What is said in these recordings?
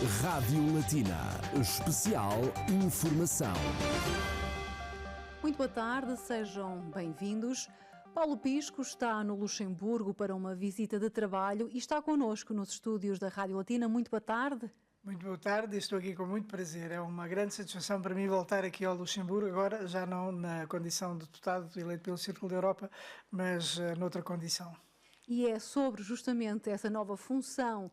Rádio Latina, especial informação. Muito boa tarde, sejam bem-vindos. Paulo Pisco está no Luxemburgo para uma visita de trabalho e está connosco nos estúdios da Rádio Latina. Muito boa tarde. Muito boa tarde, estou aqui com muito prazer. É uma grande satisfação para mim voltar aqui ao Luxemburgo, agora já não na condição de deputado eleito pelo Círculo da Europa, mas noutra condição. E é sobre justamente essa nova função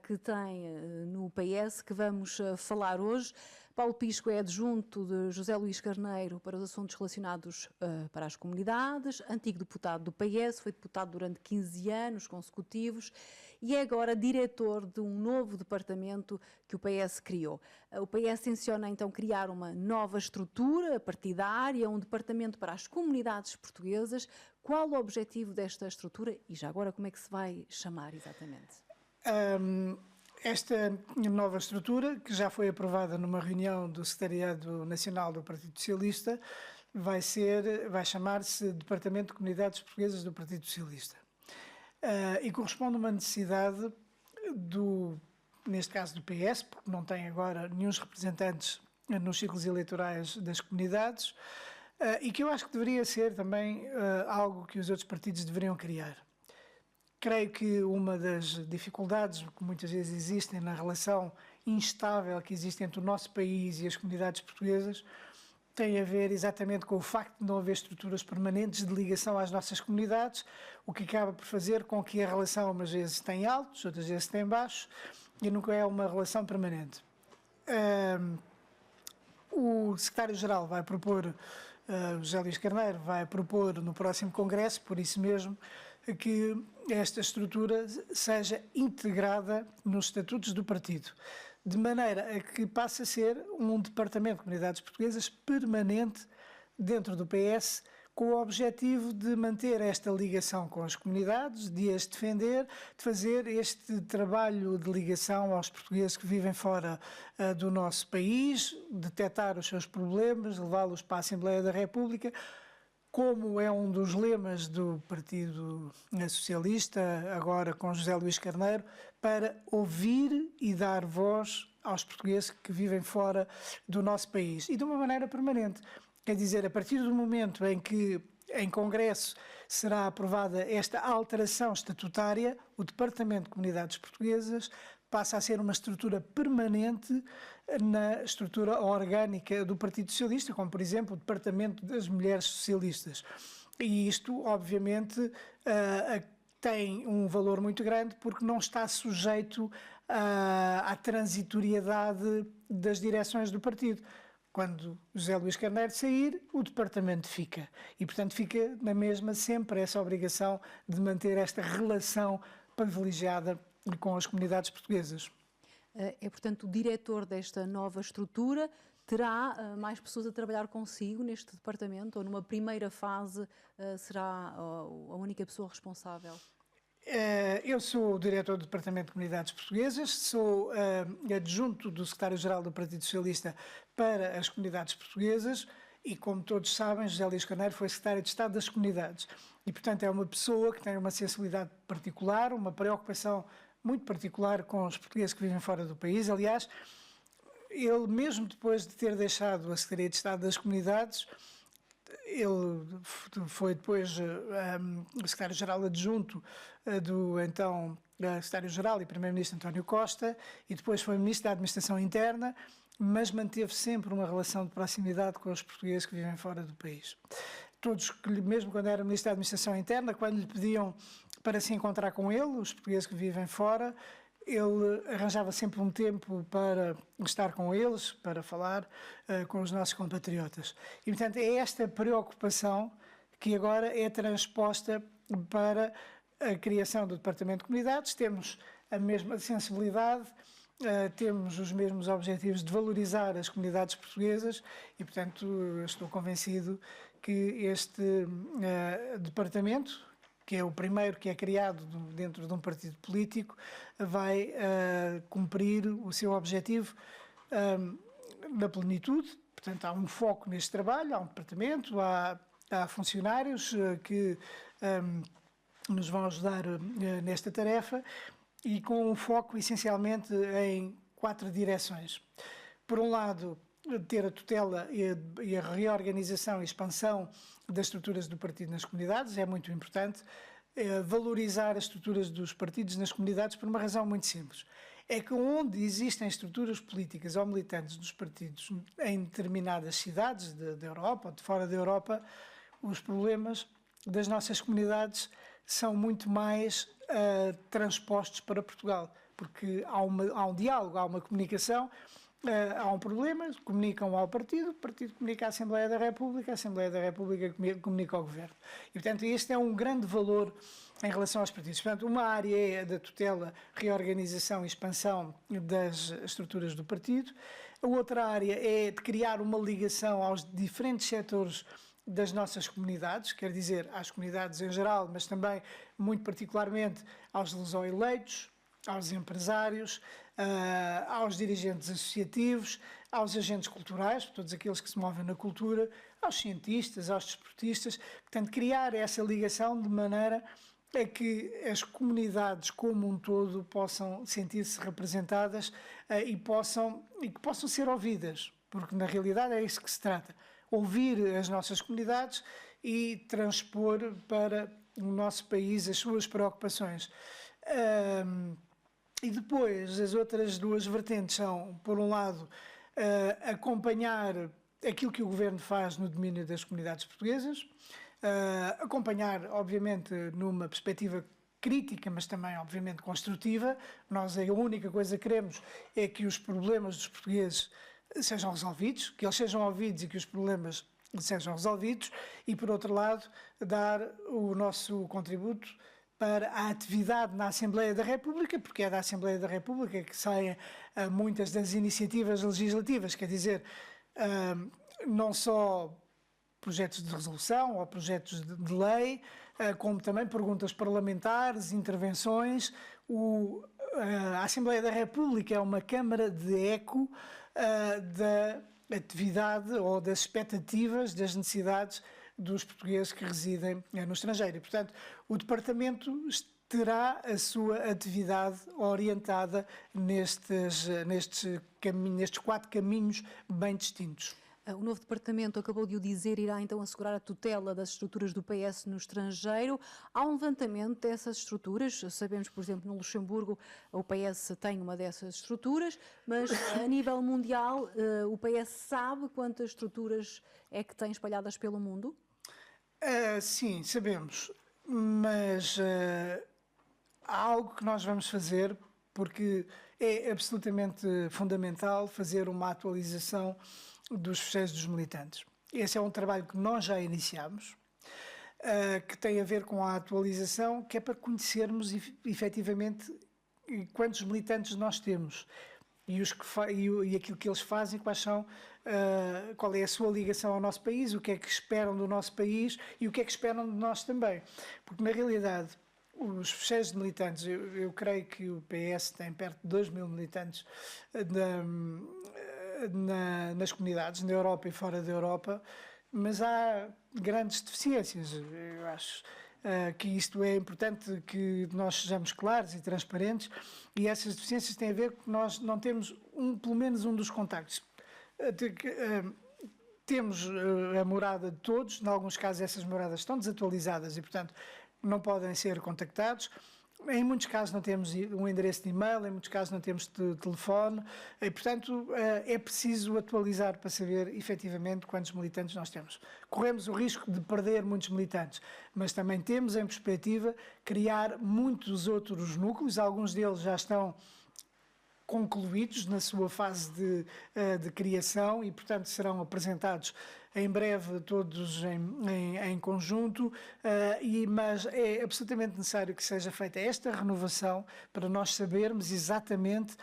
que tem no PS que vamos falar hoje. Paulo Pisco é adjunto de José Luís Carneiro para os assuntos relacionados para as comunidades, antigo deputado do PS, foi deputado durante 15 anos consecutivos e é agora diretor de um novo departamento que o PS criou. O PS tenciona então criar uma nova estrutura partidária, um departamento para as comunidades portuguesas. Qual o objetivo desta estrutura e já agora como é que se vai chamar exatamente? Esta nova estrutura, que já foi aprovada numa reunião do Secretariado Nacional do Partido Socialista, vai chamar-se Departamento de Comunidades Portuguesas do Partido Socialista. E corresponde a uma necessidade neste caso do PS, porque não tem agora nenhum representantes nos ciclos eleitorais das comunidades, e que eu acho que deveria ser também algo que os outros partidos deveriam criar. Creio que uma das dificuldades que muitas vezes existem na relação instável que existe entre o nosso país e as comunidades portuguesas tem a ver exatamente com o facto de não haver estruturas permanentes de ligação às nossas comunidades, o que acaba por fazer com que a relação umas vezes tem altos, outras vezes tem baixos, e nunca é uma relação permanente. O secretário-geral vai propor, José Luís Carneiro, vai propor no próximo Congresso, por isso mesmo, que esta estrutura seja integrada nos estatutos do partido, de maneira a que passe a ser um departamento de comunidades portuguesas permanente dentro do PS, com o objetivo de manter esta ligação com as comunidades, de as defender, de fazer este trabalho de ligação aos portugueses que vivem fora do nosso país, detectar os seus problemas, levá-los para a Assembleia da República, como é um dos lemas do Partido Socialista, agora com José Luís Carneiro, para ouvir e dar voz aos portugueses que vivem fora do nosso país, e de uma maneira permanente. Quer dizer, a partir do momento em que em Congresso será aprovada esta alteração estatutária, o Departamento de Comunidades Portuguesas passa a ser uma estrutura permanente na estrutura orgânica do Partido Socialista, como, por exemplo, o Departamento das Mulheres Socialistas. E isto, obviamente, tem um valor muito grande porque não está sujeito à transitoriedade das direções do partido. Quando José Luís Carneiro sair, o departamento fica. E, portanto, fica na mesma sempre essa obrigação de manter esta relação privilegiada com as comunidades portuguesas. Portanto, o diretor desta nova estrutura terá mais pessoas a trabalhar consigo neste departamento ou numa primeira fase será a única pessoa responsável? Eu sou o diretor do Departamento de Comunidades Portuguesas, sou adjunto do secretário-geral do Partido Socialista para as comunidades portuguesas e, como todos sabem, José Luís Carneiro foi secretário de Estado das Comunidades e, portanto, é uma pessoa que tem uma sensibilidade particular, uma preocupação muito particular com os portugueses que vivem fora do país. Aliás, ele, mesmo depois de ter deixado a Secretaria de Estado das Comunidades, ele foi depois o secretário-geral adjunto do então secretário-geral e primeiro-ministro António Costa e depois foi ministro da Administração Interna, mas manteve sempre uma relação de proximidade com os portugueses que vivem fora do país. Todos, mesmo quando era ministro da Administração Interna, quando lhe pediam para se encontrar com ele, os portugueses que vivem fora, ele arranjava sempre um tempo para estar com eles, para falar com os nossos compatriotas. E, portanto, é esta preocupação que agora é transposta para a criação do Departamento de Comunidades. Temos a mesma sensibilidade, temos os mesmos objetivos de valorizar as comunidades portuguesas e, portanto, estou convencido que este departamento, que é o primeiro que é criado dentro de um partido político, vai cumprir o seu objetivo na plenitude. Portanto, há um foco neste trabalho, há um departamento, há funcionários que nos vão ajudar nesta tarefa e com um foco essencialmente em 4 direções. Por um lado, ter a tutela e a reorganização e expansão das estruturas do partido nas comunidades é muito importante. Valorizar as estruturas dos partidos nas comunidades por uma razão muito simples. É que onde existem estruturas políticas ou militantes dos partidos em determinadas cidades da Europa ou de fora da Europa, os problemas das nossas comunidades são muito mais transpostos para Portugal, porque há um diálogo, há uma comunicação, há um problema, comunicam ao partido, o partido comunica à Assembleia da República, a Assembleia da República comunica ao Governo. E, portanto, este é um grande valor em relação aos partidos. Portanto, uma área é da tutela, reorganização e expansão das estruturas do partido. A outra área é de criar uma ligação aos diferentes setores das nossas comunidades, quer dizer, às comunidades em geral, mas também, muito particularmente, aos luso-eleitos, aos empresários, aos dirigentes associativos, aos agentes culturais, todos aqueles que se movem na cultura, aos cientistas, aos desportistas. Portanto, criar essa ligação de maneira a que as comunidades como um todo possam sentir-se representadas e que possam ser ouvidas, porque na realidade é isso que se trata. Ouvir as nossas comunidades e transpor para o nosso país as suas preocupações. E depois, as outras duas vertentes são, por um lado, acompanhar aquilo que o Governo faz no domínio das comunidades portuguesas, acompanhar, obviamente, numa perspectiva crítica, mas também, obviamente, construtiva. Nós, a única coisa que queremos é que os problemas dos portugueses sejam resolvidos, que eles sejam ouvidos e que os problemas sejam resolvidos, e, por outro lado, dar o nosso contributo para a atividade na Assembleia da República, porque é da Assembleia da República que saem muitas das iniciativas legislativas, quer dizer, não só projetos de resolução ou projetos de lei, como também perguntas parlamentares, intervenções. A Assembleia da República é uma câmara de eco da atividade ou das expectativas, das necessidades dos portugueses que residem no estrangeiro. E, portanto, o Departamento terá a sua atividade orientada nestes 4 caminhos bem distintos. O novo departamento, acabou de o dizer, irá então assegurar a tutela das estruturas do PS no estrangeiro. Há um levantamento dessas estruturas. Sabemos, por exemplo, no Luxemburgo o PS tem uma dessas estruturas, mas a nível mundial o PS sabe quantas estruturas é que tem espalhadas pelo mundo? Sim, sabemos, mas há algo que nós vamos fazer, porque é absolutamente fundamental fazer uma atualização dos fecheiros dos militantes. Esse é um trabalho que nós já iniciamos, que tem a ver com a atualização, que é para conhecermos efetivamente quantos militantes nós temos e aquilo que eles fazem, qual é a sua ligação ao nosso país, o que é que esperam do nosso país e o que é que esperam de nós também. Porque, na realidade, os fecheiros de militantes, eu creio que o PS tem perto de 2.000 militantes nas comunidades, na Europa e fora da Europa, mas há grandes deficiências. Eu acho que isto é importante que nós sejamos claros e transparentes, e essas deficiências têm a ver com que nós não temos pelo menos um dos contactos. Temos a morada de todos, em alguns casos essas moradas estão desatualizadas e, portanto, não podem ser contactados. Em muitos casos não temos um endereço de e-mail, em muitos casos não temos de telefone, e, portanto, é preciso atualizar para saber efetivamente quantos militantes nós temos. Corremos o risco de perder muitos militantes, mas também temos em perspectiva criar muitos outros núcleos, alguns deles já estão concluídos na sua fase de criação e, portanto, serão apresentados em breve todos em conjunto, mas é absolutamente necessário que seja feita esta renovação para nós sabermos exatamente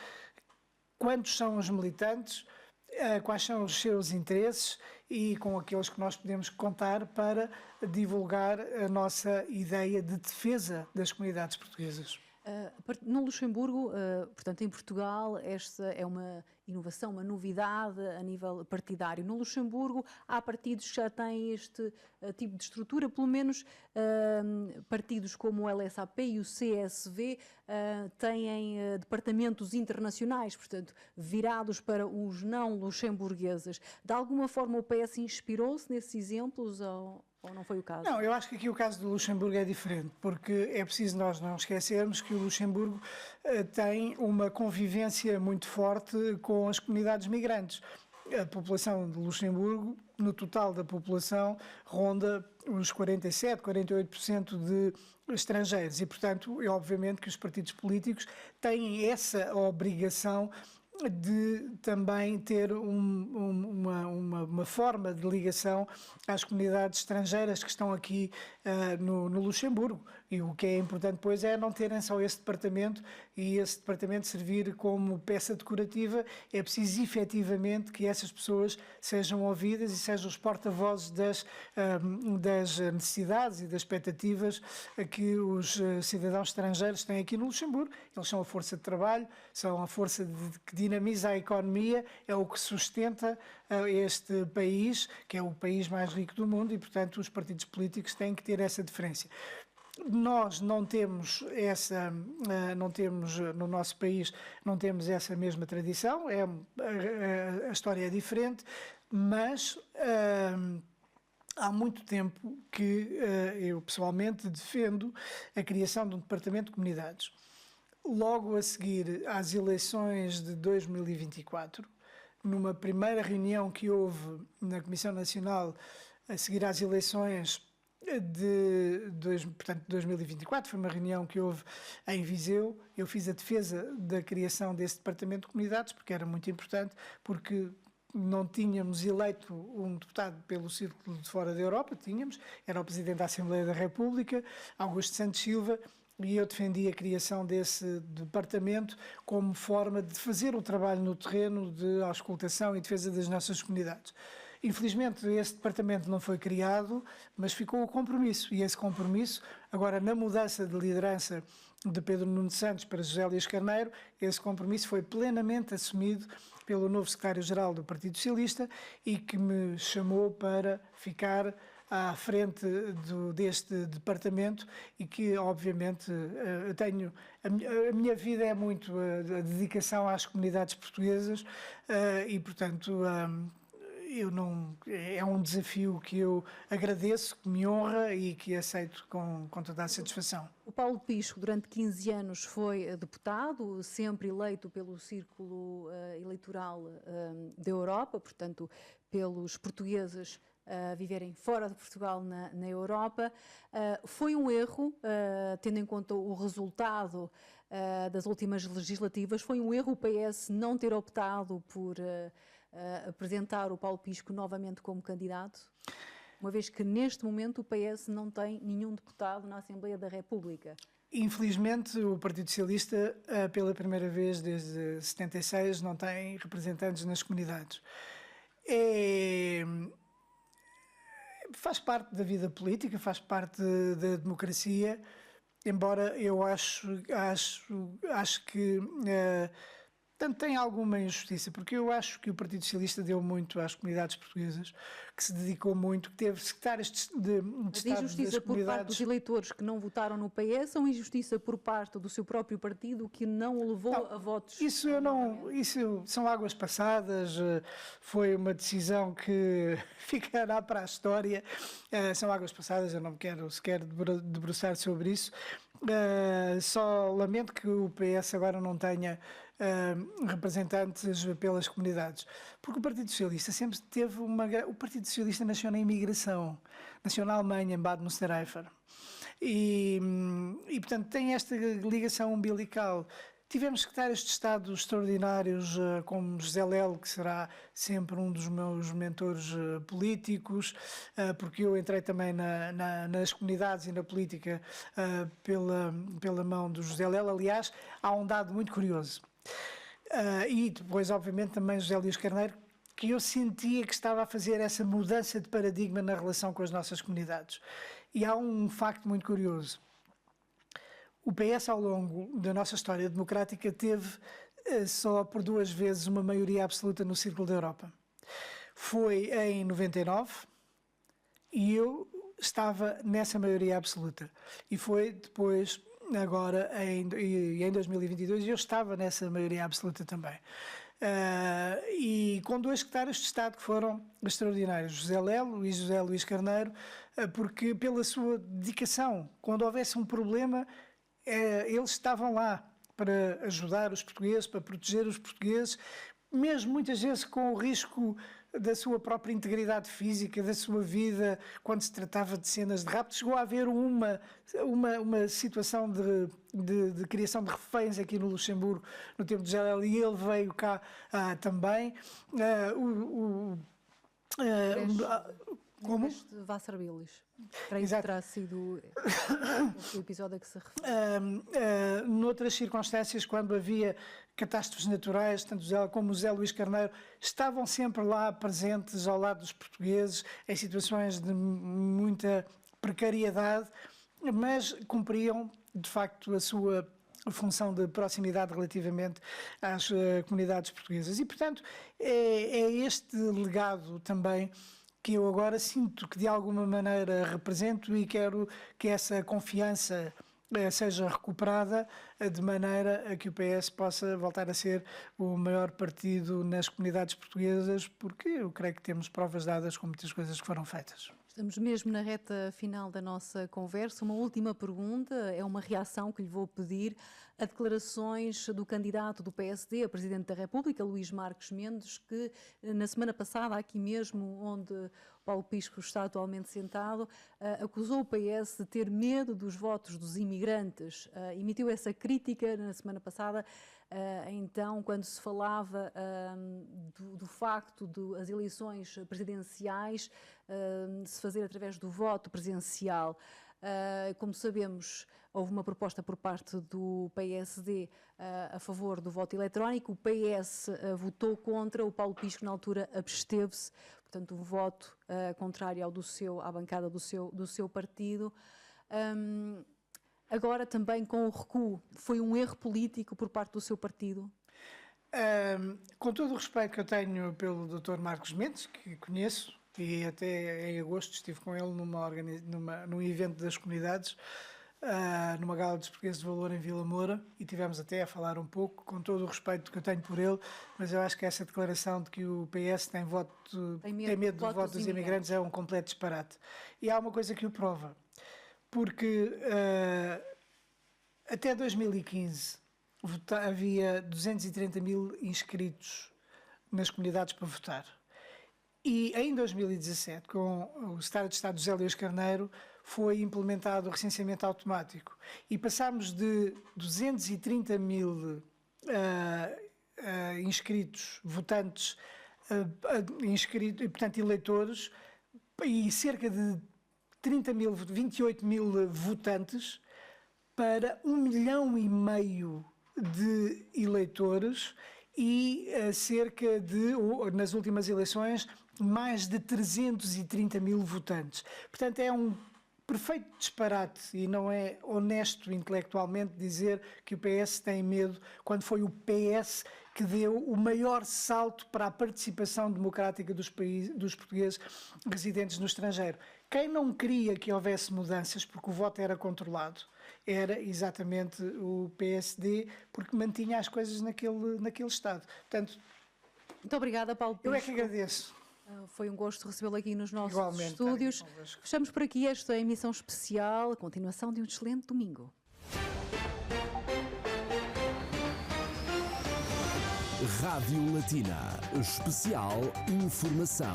quantos são os militantes, quais são os seus interesses e com aqueles que nós podemos contar para divulgar a nossa ideia de defesa das comunidades portuguesas. No Luxemburgo, portanto, em Portugal, esta é uma inovação, uma novidade a nível partidário. No Luxemburgo, há partidos que já têm este tipo de estrutura, pelo menos partidos como o LSAP e o CSV têm departamentos internacionais, portanto, virados para os não luxemburgueses. De alguma forma, o PS inspirou-se nesses exemplos ou não foi o caso? Não, eu acho que aqui o caso do Luxemburgo é diferente, porque é preciso nós não esquecermos que o Luxemburgo tem uma convivência muito forte com as comunidades migrantes. A população de Luxemburgo, no total da população, ronda os 47, 48% de estrangeiros e, portanto, é obviamente que os partidos políticos têm essa obrigação de também ter uma forma de ligação às comunidades estrangeiras que estão aqui no Luxemburgo. E o que é importante, pois, é não terem só esse departamento e esse departamento servir como peça decorativa. É preciso, efetivamente, que essas pessoas sejam ouvidas e sejam os porta-vozes das necessidades e das expectativas que os cidadãos estrangeiros têm aqui no Luxemburgo. Eles são a força de trabalho, são a força que dinamiza a economia, é o que sustenta este país, que é o país mais rico do mundo, e, portanto, os partidos políticos têm que ter essa diferença. Nós não temos no nosso país, não temos essa mesma tradição, a história é diferente, mas há muito tempo que eu pessoalmente defendo a criação de um departamento de comunidades. Logo a seguir às eleições de 2024, numa primeira reunião que houve na Comissão Nacional a seguir às eleições portanto, 2024, foi uma reunião que houve em Viseu. Eu fiz a defesa da criação desse departamento de comunidades, porque era muito importante, porque não tínhamos eleito um deputado pelo Círculo de Fora da Europa, era o Presidente da Assembleia da República, Augusto Santos Silva, e eu defendi a criação desse departamento como forma de fazer o trabalho no terreno de auscultação e defesa das nossas comunidades. Infelizmente, esse departamento não foi criado, mas ficou o compromisso. E esse compromisso, agora na mudança de liderança de Pedro Nuno Santos para José Luís Carneiro, esse compromisso foi plenamente assumido pelo novo secretário-geral do Partido Socialista e que me chamou para ficar à frente deste departamento e que, obviamente, tenho... A minha vida é muito a dedicação às comunidades portuguesas e, portanto... é um desafio que eu agradeço, que me honra e que aceito com toda a satisfação. O Paulo Pisco, durante 15 anos, foi deputado, sempre eleito pelo Círculo Eleitoral da Europa, portanto, pelos portugueses a viverem fora de Portugal na Europa. Foi um erro, tendo em conta o resultado das últimas legislativas, foi um erro o PS não ter optado por apresentar o Paulo Pisco novamente como candidato, uma vez que neste momento o PS não tem nenhum deputado na Assembleia da República. Infelizmente, o Partido Socialista, pela primeira vez desde 76, não tem representantes nas comunidades. Faz parte da vida política, faz parte da democracia, embora eu acho que tanto tem alguma injustiça, porque eu acho que o Partido Socialista deu muito às comunidades portuguesas, que se dedicou muito, que teve secretários de Estado injustiça das por parte comunidades. dos eleitores que não votaram no PS ou injustiça por parte do seu próprio partido que não o levou a votos? Isso são águas passadas, foi uma decisão que ficará para a história, são águas passadas, eu não me quero sequer debruçar sobre isso. Só lamento que o PS agora não tenha representantes pelas comunidades, porque o Partido Socialista sempre teve o Partido Socialista nasceu na imigração, nasceu na Alemanha, em Bad Münstereifel, e portanto tem esta ligação umbilical. Tivemos secretários de Estado extraordinários, como José Lelo, que será sempre um dos meus mentores políticos, porque eu entrei também nas comunidades e na política pela mão do José Lelo. Aliás, há um dado muito curioso. E depois, obviamente, também José Luís Carneiro, que eu sentia que estava a fazer essa mudança de paradigma na relação com as nossas comunidades. E há um facto muito curioso. O PS, ao longo da nossa história democrática, teve só por 2 vezes uma maioria absoluta no Círculo da Europa. Foi em 99 e eu estava nessa maioria absoluta. E foi depois, agora, em 2022, eu estava nessa maioria absoluta também. E com 2 secretários de Estado que foram extraordinários, José Lelo e José Luís Carneiro, porque pela sua dedicação, quando houvesse um problema, eles estavam lá para ajudar os portugueses, para proteger os portugueses, mesmo muitas vezes com o risco da sua própria integridade física, da sua vida, quando se tratava de cenas de rapto. Chegou a haver uma situação de criação de reféns aqui no Luxemburgo, no tempo de José, e ele veio cá também. Como? De Wasserbillis. Creio que terá sido o episódio a que se refere. Noutras circunstâncias, quando havia catástrofes naturais, tanto José como o José Luís Carneiro estavam sempre lá presentes ao lado dos portugueses, em situações de muita precariedade, mas cumpriam, de facto, a sua função de proximidade relativamente às comunidades portuguesas. E, portanto, é este legado também que eu agora sinto que de alguma maneira represento, e quero que essa confiança seja recuperada de maneira a que o PS possa voltar a ser o maior partido nas comunidades portuguesas, porque eu creio que temos provas dadas com muitas coisas que foram feitas. Estamos mesmo na reta final da nossa conversa. Uma última pergunta, é uma reação que lhe vou pedir a declarações do candidato do PSD a Presidente da República, Luís Marques Mendes, que na semana passada, aqui mesmo onde Paulo Pisco está atualmente sentado, acusou o PS de ter medo dos votos dos imigrantes. Emitiu essa crítica na semana passada, então, quando se falava do facto de as eleições presidenciais se fazer através do voto presencial. Como sabemos, houve uma proposta por parte do PSD a favor do voto eletrónico. O PS votou contra, o Paulo Pisco na altura absteve-se, portanto um voto contrário ao à bancada do seu partido. Agora também com o recuo, foi um erro político por parte do seu partido? Com todo o respeito que eu tenho pelo Dr. Marcos Mendes, que conheço, e até em agosto estive com ele num evento das comunidades, numa gala dos portugueses de valor em Vila Moura, e tivemos até a falar um pouco, com todo o respeito que eu tenho por ele, mas eu acho que essa declaração de que o PS tem medo do voto dos imigrantes é um completo disparate. E há uma coisa que o prova, porque até 2015 havia 230 mil inscritos nas comunidades para votar. E em 2017, com o Secretário de Estado José Luís Carneiro, foi implementado o recenseamento automático. E passámos de 230 mil inscritos, votantes, portanto eleitores, e cerca de 28 mil votantes, para 1,5 milhão de eleitores e cerca de, nas últimas eleições, mais de 330 mil votantes. Portanto, é um perfeito disparate e não é honesto intelectualmente dizer que o PS tem medo, quando foi o PS que deu o maior salto para a participação democrática dos portugueses residentes no estrangeiro. Quem não queria que houvesse mudanças, porque o voto era controlado, era exatamente o PSD, porque mantinha as coisas naquele estado. Portanto, muito obrigada, Paulo Pisco. Eu é que agradeço. Foi um gosto recebê-lo aqui nos nossos estúdios. Fechamos por aqui esta emissão especial, a continuação de um excelente domingo. Rádio Latina, especial informação.